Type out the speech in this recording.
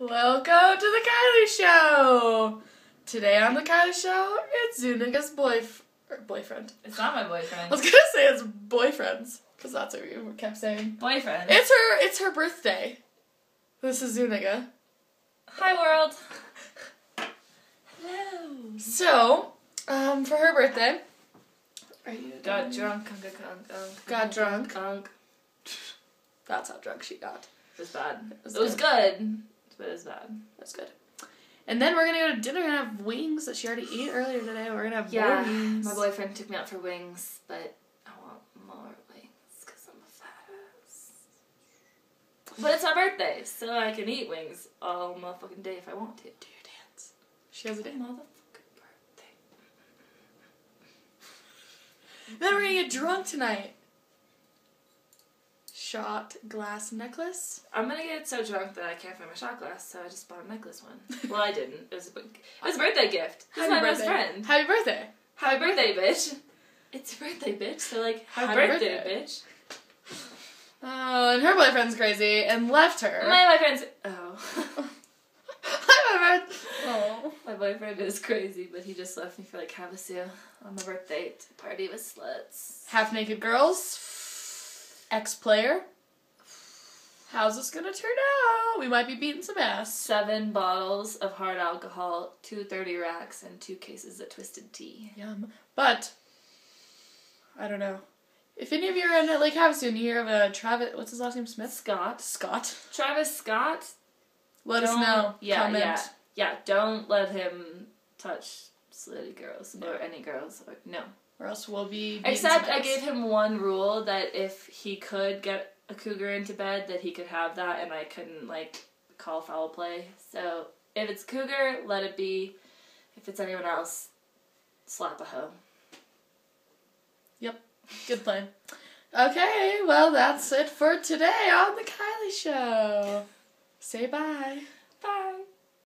Welcome to the Kylie Show! Today on the Kylie Show, it's Zuniga's boyfriend. It's not my I boyfriend. was gonna say it's boyfriends, because that's what you kept saying. Boyfriend. It's her birthday. This is Zuniga. Hi, world. Hello. So, for her birthday, Got drunk. Got drunk. Unk. That's how drunk she got. It was bad. It It was good, but it was bad. That's good. And then we're gonna go to dinner and have wings that she already ate earlier today. We're gonna have more wings. My boyfriend took me out for wings, but I want more wings because I'm a fat ass. But it's my birthday, so I can eat wings all motherfucking day if I want to. Do your dance. She has a dance. Motherfucking birthday. Then we're gonna get drunk tonight. Shot glass necklace. I'm gonna get so drunk that I can't find my shot glass, so I just bought a necklace one. Well, I didn't. It was a birthday gift. This is my best friend. Happy birthday. Happy birthday, bitch. It's your birthday, bitch. So, like, happy birthday, bitch. Oh, and her boyfriend's crazy and left her. My boyfriend's... Oh. Hi, my friend. Oh. My boyfriend is crazy, but he just left me for, like, Havasu on my birthday to party with sluts. Half naked girls. Ex-player. How's this gonna turn out? We might be beating some ass. 7 bottles of hard alcohol, 2 30 racks, and 2 cases of Twisted Tea. Yum. But, I don't know. If any of you are in Lake Havasu and you hear of a Travis, what's his last name? Smith? Scott. Travis Scott. Let us know. Comment. Yeah, don't let him touch slutty girls or any girls. No. Or else we'll be beating Except some I ass. gave him one rule that if he could get a cougar into bed, that he could have that and I couldn't, like, call foul play. So, if it's cougar, let it be. If it's anyone else, slap a hoe. Yep. Good plan. Okay, well, that's it for today on The Kylie Show. Say bye.